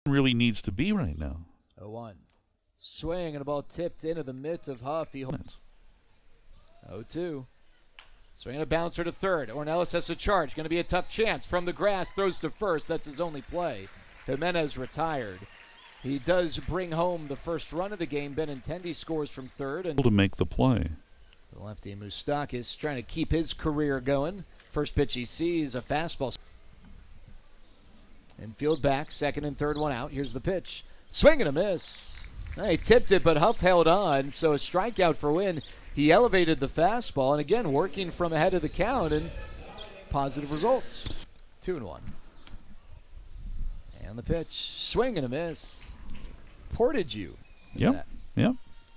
really needs to be right now. 0-1. Swing and a ball tipped into the mitt of Huff. He holds. 0-2. Swing and a bouncer to third. Ornelas has a charge. Going to be a tough chance. From the grass, throws to first. That's his only play. Jimenez retired. He does bring home the first run of the game. Benintendi scores from third. And To make the play. the lefty Moustakas trying to keep his career going. First pitch he sees, a fastball. Infield back, second and third one out. Here's the pitch. Swing and a miss. He tipped it, but Huff held on, so a strikeout for Winn. He elevated the fastball, and again, working from ahead of the count, and positive results. 2-1. And the pitch. Swing and a miss. Portage. Yep.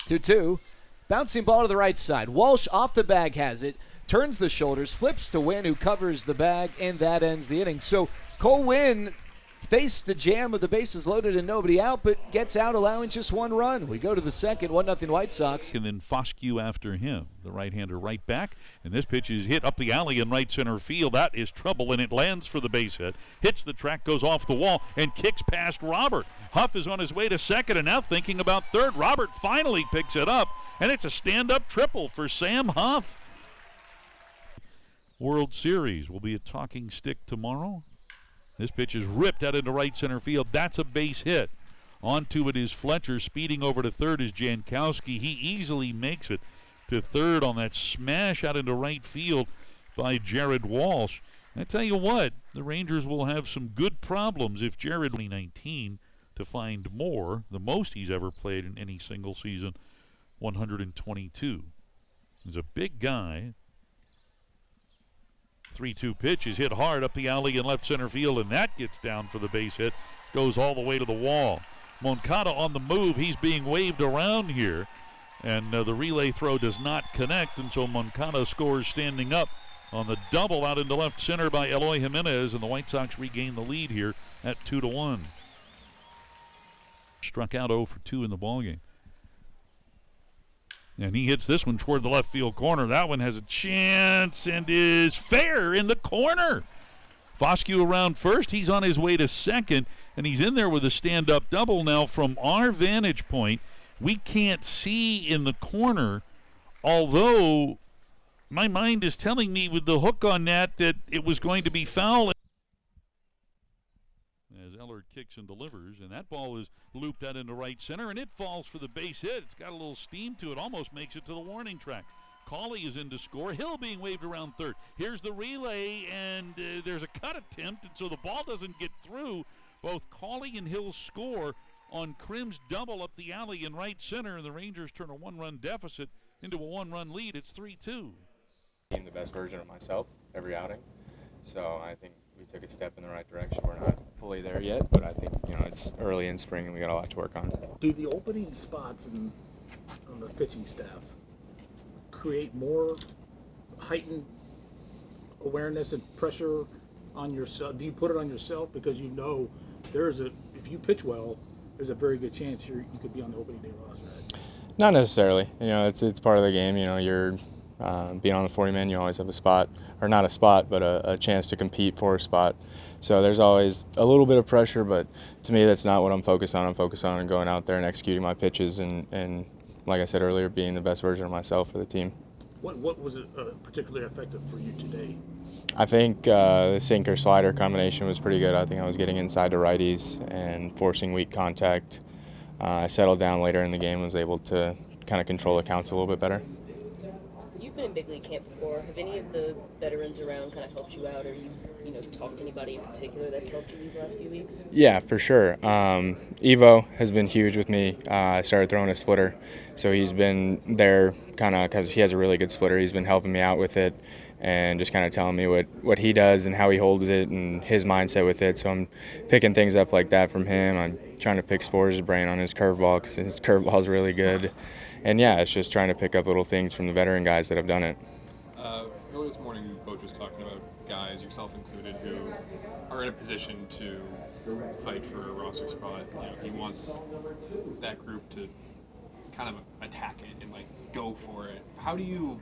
2-2. Bouncing ball to the right side. Walsh off the bag has it. Turns the shoulders, flips to Winn, who covers the bag, and that ends the inning. So Cole Winn faced the jam of the bases loaded and nobody out, but gets out, allowing just one run. We go to the second, 1-0 White Sox. And then Foscue after him, the right-hander right back. And this pitch is hit up the alley in right center field. That is trouble, and it lands for the base hit. Hits the track, goes off the wall, and kicks past Robert. Huff is on his way to second and now thinking about third. Robert finally picks it up, and it's a stand-up triple for Sam Huff. World Series will be a talking stick tomorrow. This pitch is ripped out into right center field. That's a base hit. Onto it is Fletcher. Speeding over to third is Jankowski. He easily makes it to third on that smash out into right field by Jared Walsh. I tell you what, the Rangers will have some good problems if Jared 2019 to find more, the most he's ever played in any single season, 122. He's a big guy. 3-2 pitch is hit hard up the alley in left center field, and that gets down for the base hit. Goes all the way to the wall. Moncada on the move. He's being waved around here, and the relay throw does not connect, and so Moncada scores standing up on the double out into left center by Eloy Jimenez, and the White Sox regain the lead here at 2-1. Struck out 0 for 2 in the ballgame. And he hits this one toward the left field corner. That one has a chance and is fair in the corner. Foscue around first. He's on his way to second, and he's in there with a stand-up double. Now, from our vantage point, we can't see in the corner, although my mind is telling me with the hook on that it was going to be foul. As Eller kicks and delivers, and that ball is looped out into right center, and it falls for the base hit. It's got a little steam to it, almost makes it to the warning track. Cauley is in to score. Hill being waved around third. Here's the relay, and there's a cut attempt, and so the ball doesn't get through. Both Cauley and Hill score on Krim's double up the alley in right center, and the Rangers turn a one-run deficit into a one-run lead. It's 3-2. Being the best version of myself every outing, so I think we took a step in the right direction. We're not fully there yet, but I think it's early in spring and we got a lot to work on. Do the opening spots on the pitching staff create more heightened awareness and pressure on yourself? Do you put it on yourself because you know if you pitch well, there's a very good chance you could be on the opening day roster? Not necessarily. It's part of the game. You're being on the 40-man, you always have a spot, or not a spot, but a chance to compete for a spot. So there's always a little bit of pressure, but to me that's not what I'm focused on. I'm focused on going out there and executing my pitches and like I said earlier, being the best version of myself for the team. What was it particularly effective for you today? I think the sinker-slider combination was pretty good. I think I was getting inside to righties and forcing weak contact. I settled down later in the game, was able to kind of control the counts a little bit better. You've been in big league camp before. Have any of the veterans around kind of helped you out, or you've talked to anybody in particular that's helped you these last few weeks? Yeah, for sure. Evo has been huge with me. I started throwing a splitter, so he's been there kind of because he has a really good splitter. He's been helping me out with it and just kind of telling me what he does and how he holds it and his mindset with it. So I'm picking things up like that from him. I'm trying to pick Spore's brain on his curveball because his curveball is really good. And yeah, it's just trying to pick up little things from the veteran guys that have done it. Earlier this morning, Boach was talking about guys, yourself included, who are in a position to fight for a roster spot. He wants that group to kind of attack it and go for it. How do you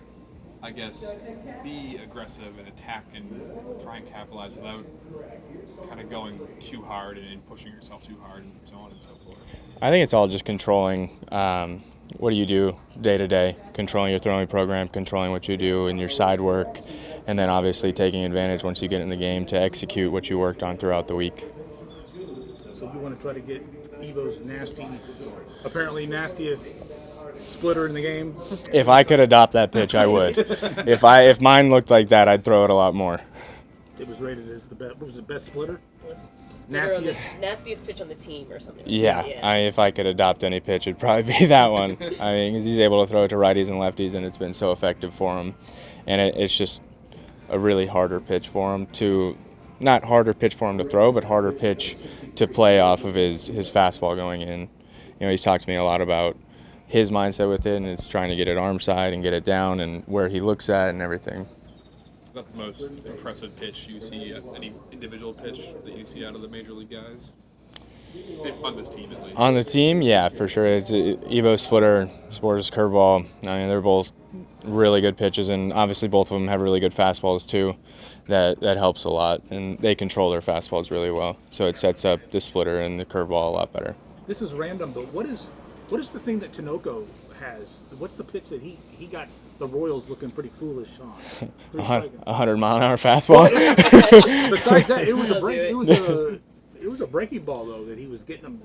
I guess, be aggressive and attack and try and capitalize without kind of going too hard and pushing yourself too hard and so on and so forth? I think it's all just controlling what do you do day to day, controlling your throwing program, controlling what you do in your side work, and then obviously taking advantage once you get in the game to execute what you worked on throughout the week. So you want to try to get Evo's apparently nastiest splitter in the game? If I could adopt that pitch, I would. If mine looked like that, I'd throw it a lot more. It was rated as the best. What was it, best splitter? Nastiest pitch on the team or something. Yeah, if I could adopt any pitch, it'd probably be that one. I mean, 'cause he's able to throw it to righties and lefties, and it's been so effective for him. And it's just a really harder pitch for him to, not harder pitch for him to throw, but harder pitch to play off of his fastball going in. You know, he's talked to me a lot about his mindset with it, and it's trying to get it arm side and get it down and where he looks at and everything. About the most impressive pitch you see, any individual pitch that you see out of the major league guys? On this team, at least. On the team, yeah, for sure. It's Evo splitter, Sports curveball. I mean, they're both really good pitches, and obviously both of them have really good fastballs too. That helps a lot, and they control their fastballs really well. So it sets up the splitter and the curveball a lot better. This is random, but what is the thing that Tinoco has? What's the pitch that he got the Royals looking pretty foolish on? 100-mile-an-hour fastball. Besides that, it was a breaking ball though that he was getting them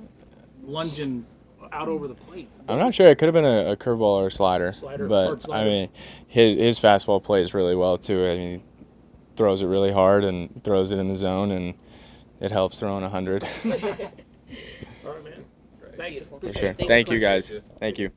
lunging out over the plate. I'm not sure. It could have been a curveball or a slider. But slider. I mean, his fastball plays really well too. I mean, he throws it really hard and throws it in the zone, and it helps throwing 100. All right, man. Thanks. For sure. Thank you, guys. Thank you.